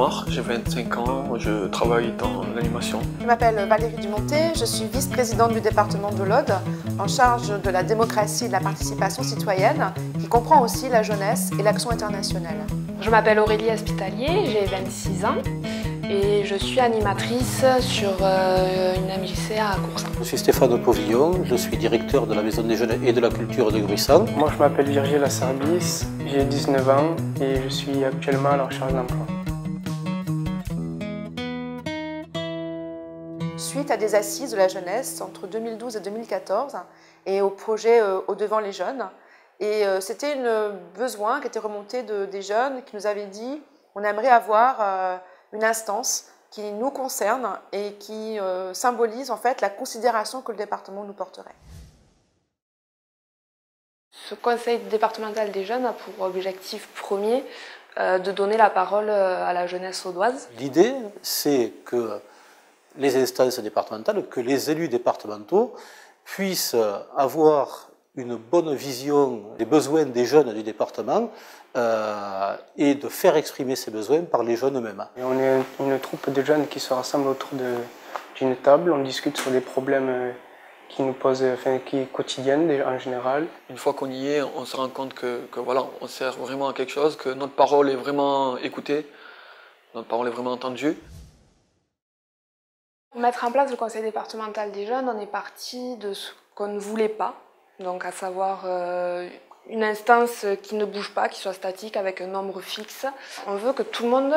Omar, j'ai 25 ans, je travaille dans l'animation. Je m'appelle Valérie Dumonté, je suis vice-présidente du département de l'Aude, en charge de la démocratie et de la participation citoyenne, qui comprend aussi la jeunesse et l'action internationale. Je m'appelle Aurélie Espitalier, j'ai 26 ans et je suis animatrice sur une MJC à Coursan. Je suis Stéphane Pauvillon, je suis directeur de la Maison des Jeunes et de la Culture de Gruissan. Moi je m'appelle Virgile Assarbis, j'ai 19 ans et je suis actuellement à la recherche d'emploi. Suite à des assises de la jeunesse entre 2012 et 2014 et au projet Au Devant les Jeunes. Et c'était un besoin qui était remonté des jeunes qui nous avaient dit on aimerait avoir une instance qui nous concerne et qui symbolise en fait la considération que le département nous porterait. Ce conseil départemental des jeunes a pour objectif premier de donner la parole à la jeunesse audoise. L'idée, c'est que les instances départementales, que les élus départementaux puissent avoir une bonne vision des besoins des jeunes du département et de faire exprimer ces besoins par les jeunes eux-mêmes. On est une troupe de jeunes qui se rassemblent autour d'une table, on discute sur des problèmes qui nous posent, qui est quotidienne en général. Une fois qu'on y est, on se rend compte que voilà, on sert vraiment à quelque chose, que notre parole est vraiment écoutée, notre parole est vraiment entendue. Pour mettre en place le conseil départemental des jeunes, on est parti de ce qu'on ne voulait pas, donc à savoir une instance qui ne bouge pas, qui soit statique, avec un nombre fixe. On veut que tout le monde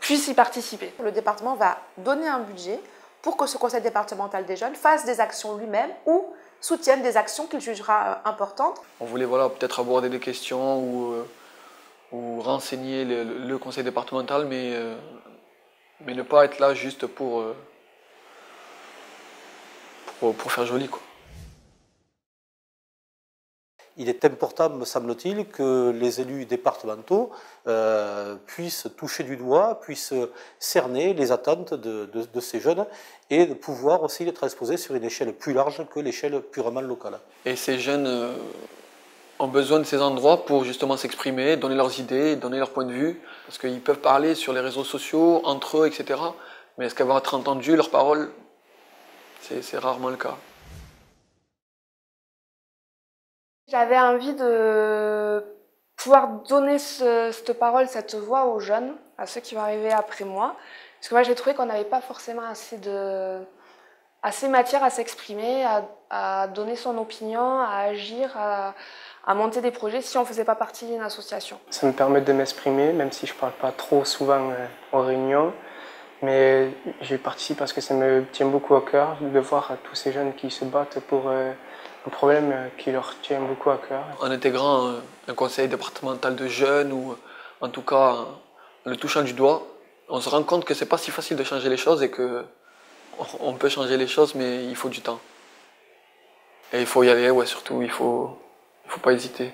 puisse y participer. Le département va donner un budget pour que ce conseil départemental des jeunes fasse des actions lui-même ou soutienne des actions qu'il jugera importantes. On voulait voilà, peut-être aborder des questions ou renseigner le conseil départemental, mais ne pas être là juste pour faire joli, quoi. Il est important, me semble-t-il, que les élus départementaux puissent toucher du doigt, puissent cerner les attentes de ces jeunes et de pouvoir aussi les transposer sur une échelle plus large que l'échelle purement locale. Et ces jeunes ont besoin de ces endroits pour justement s'exprimer, donner leurs idées, donner leur point de vue, parce qu'ils peuvent parler sur les réseaux sociaux, entre eux, etc. Mais est-ce qu'elles vont être entendues, leurs paroles, c'est rarement le cas. J'avais envie de pouvoir donner cette parole, cette voix aux jeunes, à ceux qui vont arriver après moi. Parce que moi j'ai trouvé qu'on n'avait pas forcément assez matière à s'exprimer, à donner son opinion, à agir, à monter des projets si on ne faisait pas partie d'une association. Ça me permet de m'exprimer, même si je ne parle pas trop souvent en réunion. Mais j'y participe parce que ça me tient beaucoup à cœur de voir tous ces jeunes qui se battent pour un problème qui leur tient beaucoup à cœur. En intégrant un conseil départemental de jeunes ou en tout cas en le touchant du doigt, on se rend compte que c'est pas si facile de changer les choses et qu'on peut changer les choses mais il faut du temps. Et il faut y aller, ouais, surtout il faut pas hésiter.